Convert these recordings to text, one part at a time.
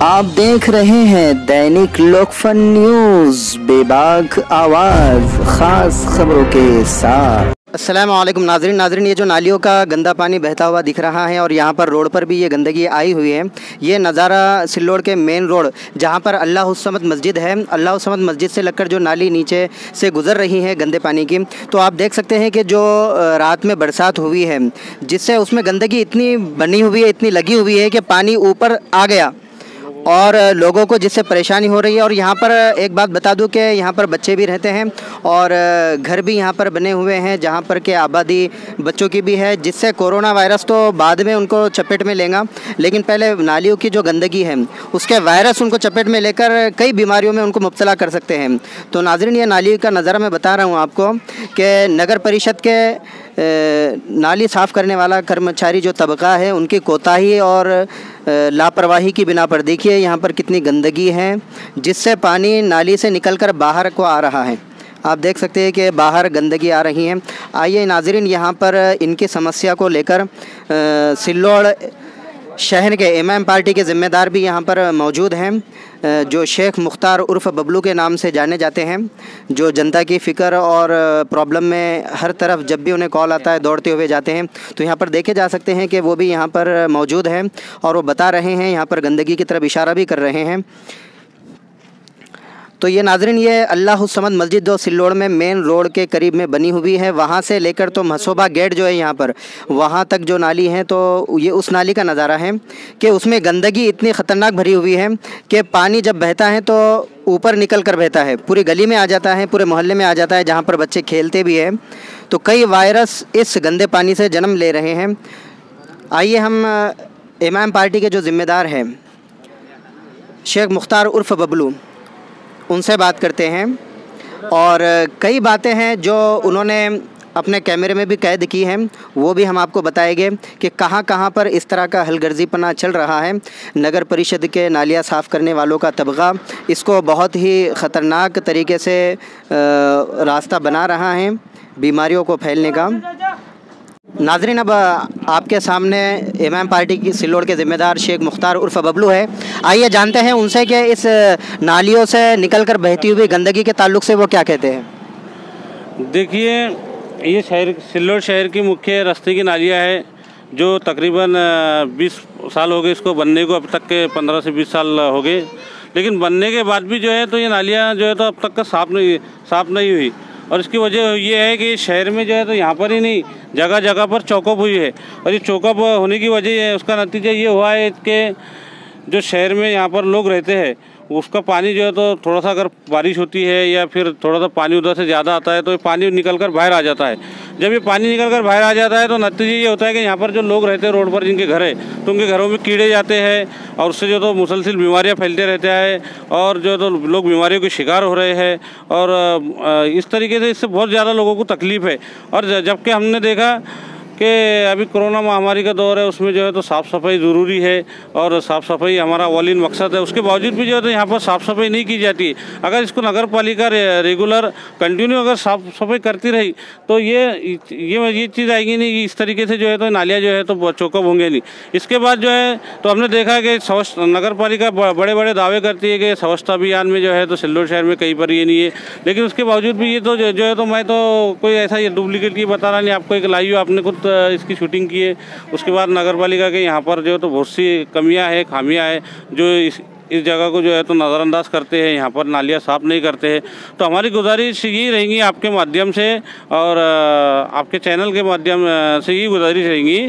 आप देख रहे हैं दैनिक लोकफन न्यूज, बेबाक आवाज, खास खबरों के साथ। अस्सलाम वालेकुम नाज़रीन, ये जो नालियों का गंदा पानी बहता हुआ दिख रहा है और यहाँ पर रोड पर भी ये गंदगी आई हुई है। ये नज़ारा सिल्लोड के मेन रोड जहाँ पर अल्लाहुस्समद मस्जिद है, अल्लाहुस्समद मस्जिद से लगकर जो नाली नीचे से गुज़र रही है गंदे पानी की, तो आप देख सकते हैं कि जो रात में बरसात हुई है जिससे उसमें गंदगी इतनी बनी हुई है, इतनी लगी हुई है कि पानी ऊपर आ गया और लोगों को जिससे परेशानी हो रही है। और यहाँ पर एक बात बता दूं कि यहाँ पर बच्चे भी रहते हैं और घर भी यहाँ पर बने हुए हैं जहाँ पर के आबादी बच्चों की भी है, जिससे कोरोना वायरस तो बाद में उनको चपेट में लेगा, लेकिन पहले नालियों की जो गंदगी है उसके वायरस उनको चपेट में लेकर कई बीमारियों में उनको मुब्तला कर सकते हैं। तो नाज़रीन, ये नाली का नज़ारा मैं बता रहा हूँ आपको कि नगर परिषद के नाली साफ़ करने वाला कर्मचारी जो तबका है उनकी कोताही और लापरवाही की बिना पर देखिए यहाँ पर कितनी गंदगी है जिससे पानी नाली से निकलकर बाहर को आ रहा है। आप देख सकते हैं कि बाहर गंदगी आ रही है। आइए नाज़रीन, यहाँ पर इनकी समस्या को लेकर सिल्लोड शहर के इमाम पार्टी के ज़िम्मेदार भी यहाँ पर मौजूद हैं, जो शेख मुख्तार उर्फ़ बबलू के नाम से जाने जाते हैं, जो जनता की फ़िक्र और प्रॉब्लम में हर तरफ जब भी उन्हें कॉल आता है दौड़ते हुए जाते हैं। तो यहाँ पर देखे जा सकते हैं कि वो भी यहाँ पर मौजूद हैं और वो बता रहे हैं, यहाँ पर गंदगी की तरफ इशारा भी कर रहे हैं। तो ये नाज़रीन, ये अल्लाहुस्समद मस्जिद जो सिल्लोड में मेन रोड के करीब में बनी हुई है, वहाँ से लेकर तो मसोबा गेट जो है यहाँ पर वहाँ तक जो नाली है, तो ये उस नाली का नज़ारा है कि उसमें गंदगी इतनी ख़तरनाक भरी हुई है कि पानी जब बहता है तो ऊपर निकल कर बहता है, पूरी गली में आ जाता है, पूरे मोहल्ले में आ जाता है जहाँ पर बच्चे खेलते भी हैं। तो कई वायरस इस गंदे पानी से जन्म ले रहे हैं। आइए हम इमाम पार्टी के जो ज़िम्मेदार हैं शेख मुख्तार उर्फ़ बबलू, उनसे बात करते हैं और कई बातें हैं जो उन्होंने अपने कैमरे में भी कैद की हैं, वो भी हम आपको बताएंगे कि कहाँ कहाँ पर इस तरह का हलगर्जीपना चल रहा है। नगर परिषद के नालियाँ साफ़ करने वालों का तबका इसको बहुत ही ख़तरनाक तरीके से रास्ता बना रहा है बीमारियों को फैलने का। नाज़रीन, अब आपके सामने इमाम पार्टी की सिल्लोड के ज़िम्मेदार शेख मुख्तार उर्फ़ बबलू है। आइए जानते हैं उनसे कि इस नालियों से निकलकर बहती हुई गंदगी के ताल्लुक़ से वो क्या कहते हैं। देखिए, ये सिल्लोड शहर की मुख्य रास्ते की नालियाँ है जो तकरीबन 20 साल हो गए इसको बनने को, अब तक के 15 से 20 साल हो गए, लेकिन बनने के बाद भी जो है तो ये नालियाँ जो है तो अब तक का साफ़ नहीं हुई। और इसकी वजह ये है कि शहर में जो है तो यहाँ पर ही नहीं, जगह जगह पर चौकअप हुई है और ये चौकअप होने की वजह उसका नतीजा ये हुआ है कि जो शहर में यहाँ पर लोग रहते हैं उसका पानी जो है तो थोड़ा सा अगर बारिश होती है या फिर थोड़ा सा पानी उधर से ज़्यादा आता है तो ये पानी निकल कर बाहर आ जाता है। जब ये पानी निकल कर बाहर आ जाता है तो नतीजा ये होता है कि यहाँ पर जो लोग रहते हैं रोड पर जिनके घर है तो उनके घरों में कीड़े जाते हैं और उससे जो तो मुसलसिल बीमारियाँ फैलते रहते हैं और जो तो लोग बीमारियों के शिकार हो रहे हैं और इस तरीके से इससे बहुत ज़्यादा लोगों को तकलीफ़ है। और जबकि हमने देखा कि अभी कोरोना महामारी का दौर है, उसमें जो है तो साफ़ सफाई ज़रूरी है और साफ़ सफाई हमारा अव्वलीन मकसद है। उसके बावजूद भी जो है तो यहाँ पर साफ़ सफाई नहीं की जाती। अगर इसको नगर पालिका रेगुलर कंटिन्यू अगर साफ़ सफाई करती रही तो ये चीज़ आएगी नहीं कि इस तरीके से जो है तो नालियाँ जो है तो चौकअप होंगे नहीं। इसके बाद जो है तो हमने देखा कि नगर पालिका बड़े बड़े दावे करती है कि स्वच्छता अभियान में जो है तो सिल्लोड शहर में कहीं पर ये नहीं है, लेकिन उसके बावजूद भी ये तो जो है तो मैं तो कोई ऐसा ये डुप्लीकेट ये बता रहा नहीं, आपको एक लाई हो, आपने खुद इसकी शूटिंग की है। उसके बाद नगर पालिका के यहाँ पर जो है तो बहुत सी कमियां है, खामियां है जो इस जगह को जो है तो नज़रअंदाज करते हैं, यहाँ पर नालियाँ साफ़ नहीं करते हैं। तो हमारी गुजारिश यही रहेंगी आपके माध्यम से और आपके चैनल के माध्यम से यही गुजारिश रहेंगी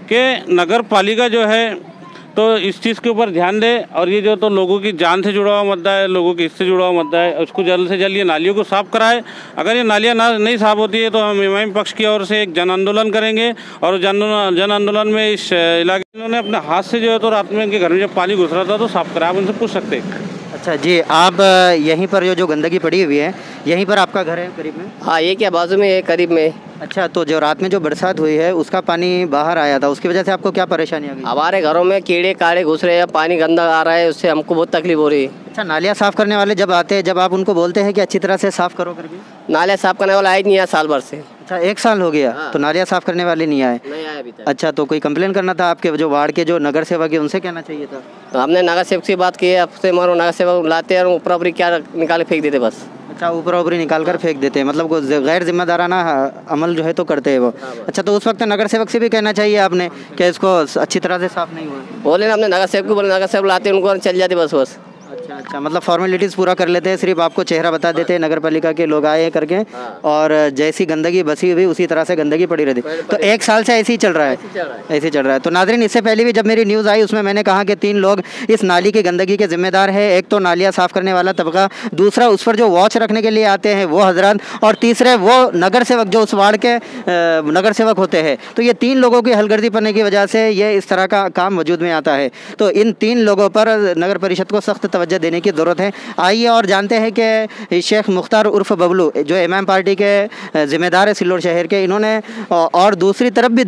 कि नगर पालिका जो है तो इस चीज़ के ऊपर ध्यान दे और ये जो तो लोगों की जान से जुड़ा हुआ मुद्दा है, लोगों की इससे जुड़ा हुआ मुद्दा है, उसको जल्द से जल्द ये नालियों को साफ़ कराए। अगर ये नालियाँ नहीं साफ़ होती है तो हम इमामी पक्ष की ओर से एक जन आंदोलन करेंगे और जन आंदोलन में इस इलाके उन्होंने अपने हाथ से जो है तो रात में इनके घर में जब पानी घुस रहा था तो साफ़ कराया, आप उनसे पूछ सकते हैं। अच्छा जी, आप यहीं पर जो गंदगी पड़ी हुई है यहीं पर आपका घर है करीब में? हाँ, ये क्या बाजू में है, करीब में। अच्छा, तो जो रात में जो बरसात हुई है उसका पानी बाहर आया था, उसकी वजह से आपको क्या परेशानी आ गई? हमारे घरों में कीड़े काड़े घुस रहे हैं, पानी गंदा आ रहा है, उससे हमको बहुत तकलीफ हो रही है। अच्छा, नालियाँ साफ़ करने वाले जब आते हैं, जब आप उनको बोलते हैं कि अच्छी तरह से साफ़ करो करके? नालियाँ साफ़ करने वाला आए नहीं है साल भर से। अच्छा, 1 साल हो गया। हाँ। तो नालियाँ साफ़ करने वाले नहीं आए। आया अभी तक। अच्छा, तो कोई कंप्लेन करना था आपके जो वार्ड के जो नगर सेवक है उनसे कहना चाहिए था। तो हमने नगर सेवक से बात की है, आपसे मरो नगर सेवक लाते हैं ऊपर ऊपरी क्या निकाले फेंक देते बस। अच्छा, ऊपर ऊपरी निकाल कर फेंक देते हैं, मतलब वो गैर जिम्मेदाराना अमल जो है तो करते हैं वो। अच्छा, तो उस वक्त नगर सेवक से भी कहना चाहिए आपने कि इसको अच्छी तरह से साफ नहीं हुआ। बोले ना हमने नगर सेवक को, बोले नगर सेवक लाते हैं उनको चल जाते बस। अच्छा, मतलब फॉर्मेलिटीज़ पूरा कर लेते हैं, सिर्फ आपको चेहरा बता देते हैं नगर पालिका के लोग आए हैं करके, और जैसी गंदगी बसी हुई उसी तरह से गंदगी पड़ी रहती। तो 1 साल से ऐसे ही चल रहा है, ऐसे ही चल रहा है। तो नाज़रीन, इससे पहले भी जब मेरी न्यूज़ आई उसमें मैंने कहा कि 3 लोग इस नाली की गंदगी के जिम्मेदार है। एक तो नालियाँ साफ़ करने वाला तबका, दूसरा उस पर जो वॉच रखने के लिए आते हैं वो हजरत, और तीसरे वो नगर सेवक जो उस वार्ड के नगर सेवक होते हैं। तो ये 3 लोगों की हलगर्जी पड़ने की वजह से ये इस तरह का काम वजूद में आता है। तो इन 3 लोगों पर नगर परिषद को सख्त तवज्जो देने की ज़रूरत है। आइए और जानते हैं कि शेख मुख्तार उर्फ बबलू जो इमाम पार्टी के ज़िम्मेदार है सिल्लोड शहर के, इन्होंने और दूसरी तरफ भी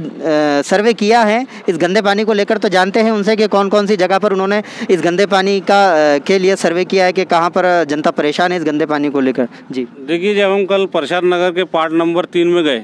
सर्वे किया है इस गंदे पानी को लेकर। तो जानते हैं उनसे कि कौन कौन सी जगह पर उन्होंने इस गंदे पानी के लिए सर्वे किया है, कि कहाँ पर जनता परेशान है इस गंदे पानी को लेकर। जी देखिए, जब हम कल प्रसाद नगर के पार्ट नंबर 3 में गए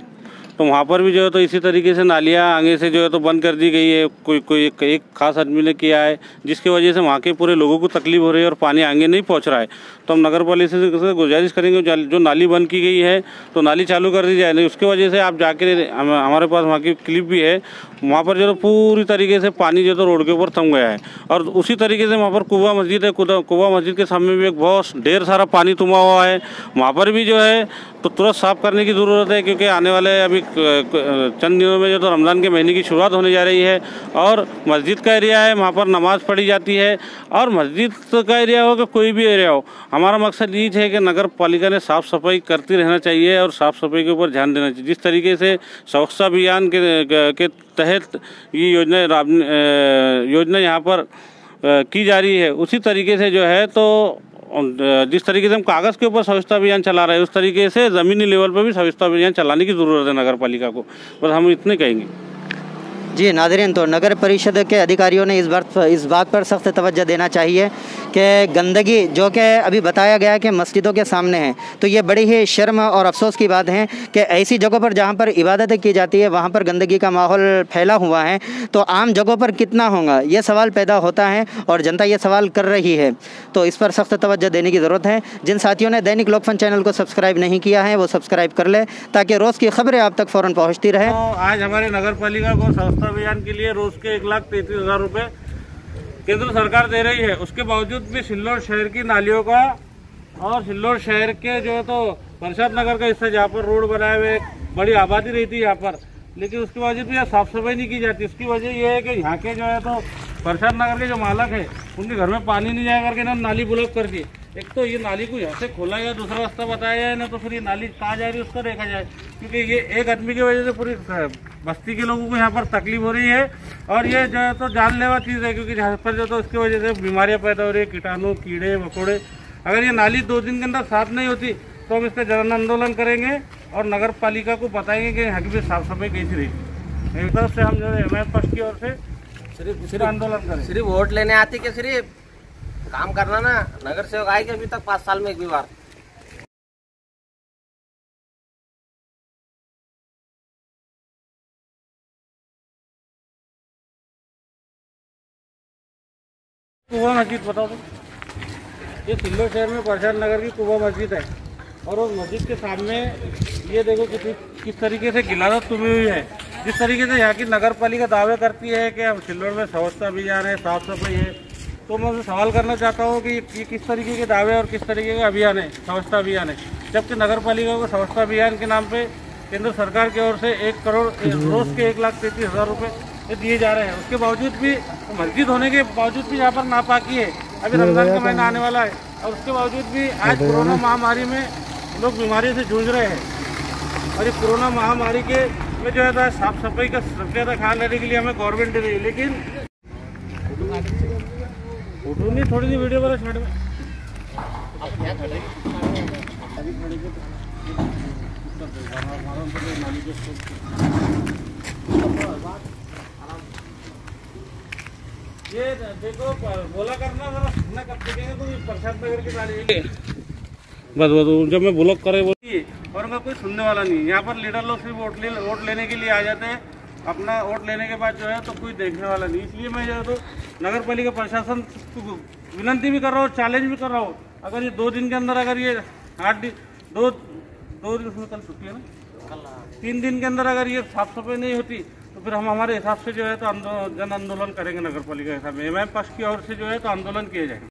तो वहाँ पर भी जो है तो इसी तरीके से नालियाँ आगे से जो है तो बंद कर दी गई है। कोई एक खास आदमी ने किया है, जिसकी वजह से वहाँ के पूरे लोगों को तकलीफ हो रही है और पानी आगे नहीं पहुँच रहा है। तो हम नगर पालिका से गुजारिश करेंगे जो नाली बंद की गई है तो नाली चालू कर दी जाए। नहीं उसकी वजह से आप जाके हमारे पास वहाँ की क्लिप भी है, वहाँ पर जो है पूरी तरीके से पानी जो तो रोड के ऊपर थम गया है। और उसी तरीके से वहाँ पर कुबा मस्जिद है, कुबा मस्जिद के सामने भी एक बहुत ढेर सारा पानी थमा हुआ है। वहाँ पर भी जो है तो तुरंत साफ़ करने की ज़रूरत है, क्योंकि आने वाले अभी चंद दिनों में जो तो रमज़ान के महीने की शुरुआत होने जा रही है और मस्जिद का एरिया है, वहाँ पर नमाज़ पढ़ी जाती है। और मस्जिद का एरिया हो कि कोई भी एरिया हो, हमारा मकसद ये है कि नगर पालिका ने साफ़ सफाई करती रहना चाहिए और साफ़ सफाई के ऊपर ध्यान देना चाहिए। जिस तरीके से स्वच्छता अभियान के तहत ये योजना यहाँ पर की जा रही है, उसी तरीके से जो है तो जिस तरीके से हम कागज़ के ऊपर स्वच्छता अभियान चला रहे हैं उस तरीके से ज़मीनी लेवल पर भी स्वच्छता अभियान चलाने की ज़रूरत है नगर पालिका को। बस हम इतने कहेंगे। जी नाज़रीन, तो नगर परिषद के अधिकारियों ने इस बात पर सख्त तवज्जो देना चाहिए कि गंदगी जो कि अभी बताया गया कि मस्जिदों के सामने है, तो ये बड़ी ही शर्म और अफसोस की बात है कि ऐसी जगहों पर जहाँ पर इबादतें की जाती है वहाँ पर गंदगी का माहौल फैला हुआ है, तो आम जगहों पर कितना होगा ये सवाल पैदा होता है और जनता ये सवाल कर रही है। तो इस पर सख्त तवज्जो देने की ज़रूरत है। जिन साथियों ने दैनिक लोकफन चैनल को सब्सक्राइब नहीं किया है वो सब्सक्राइब कर ले, ताकि रोज़ की खबरें आप तक फ़ौरन पहुँचती रहे। तो आज हमारे नगर पालिका को स्वच्छता अभियान के लिए रोज़ के 1,33,000 रुपये केंद्र सरकार दे रही है। उसके बावजूद भी सिल्लोड शहर की नालियों का और सिल्लोड शहर के जो है तो प्रसाद नगर का हिस्सा जहाँ पर रोड बनाए हुए बड़ी आबादी रहती है यहाँ पर, लेकिन उसके बावजूद भी यहाँ साफ सफाई नहीं की जाती। उसकी वजह यह है कि यहाँ के जो है तो प्रसाद नगर के जो मालक है उनके घर में पानी नहीं जाया करके ना नाली ब्लॉक कर दी। एक तो ये नाली को यहाँ से खोला या दूसरा रास्ता बताया जाए, ना तो फिर ये नाली कहाँ जा रही है उसका देखा जाए, क्योंकि ये एक आदमी की वजह से पूरी बस्ती के लोगों को यहाँ पर तकलीफ हो रही है। और ये जो है तो जानलेवा चीज़ है, क्योंकि यहाँ पर जो तो उसकी वजह से बीमारियाँ पैदा हो रही है, कीटाणु कीड़े मकोड़े। अगर ये नाली 2 दिन के अंदर साफ नहीं होती तो हम इस पर जन आंदोलन करेंगे और नगर पालिका को बताएंगे कि यहाँ की भी साफ सफाई कैसी रही। एक तरफ से हम जो है एमआईएफ पक्ष की ओर से सिर्फ आंदोलन करें। सिर्फ वोट लेने आती कि सिर्फ काम करना ना, नगर सेवक आए कि अभी तक 5 साल में एक भी बार। कुबा मस्जिद बताओ तो, ये सिल्लोड शहर में प्रसाद नगर की कुबा मस्जिद है और उस मस्जिद के सामने ये देखो किस तरीके से गिलादत तुमी हुई है। जिस तरीके से यहाँ की नगर पालिका दावे करती है कि हम सिल्लोड में स्वच्छता अभियान है, साफ सफाई है, तो मैं सवाल करना चाहता हूँ कि ये किस तरीके के दावे और किस तरीके का अभियान है, स्वच्छता अभियान है, जबकि नगर पालिका को स्वच्छता अभियान के नाम पे केंद्र सरकार की ओर से 1 करोड़ रोज़ के 1,33,000 रुपये दिए जा रहे हैं। उसके बावजूद भी मस्जिद होने के बावजूद भी यहाँ पर नापाकी है। अभी रमज़ान का महीना आने वाला है और उसके बावजूद भी आज कोरोना महामारी में लोग बीमारी से जूझ रहे हैं। और ये कोरोना महामारी के में जो है साफ सफाई का सबसे ज़्यादा ख्याल रखने के लिए हमें गवर्नमेंट दे रही है, लेकिन फोटो नहीं थोड़ी सी वीडियो बना छाड़ में ये देखो बोला करना जरा सुनना कब देखेंगे तो प्रसाद नगर के नाली बस जब मैं ब्लॉक करे बोलिए और उनका कोई सुनने वाला नहीं। यहाँ पर लीडर लोग सिर्फ वोट लेने के लिए आ जाते हैं अपना वोट लेने के बाद जो है तो कोई देखने वाला नहीं। इसलिए मैं जो है तो नगर पालिका प्रशासन को विनती भी कर रहा हूँ, चैलेंज भी कर रहा हूँ, अगर ये 2 दिन के अंदर अगर ये 2 दिन उसमें कल छुट्टी है ना, 3 दिन के अंदर अगर ये साफ सफाई नहीं होती तो फिर हम हमारे हिसाब से जो है तो जन आंदोलन करेंगे नगर पालिका के हिसाब में। एमआईएम पक्ष की ओर से जो है तो आंदोलन किए जाएंगे।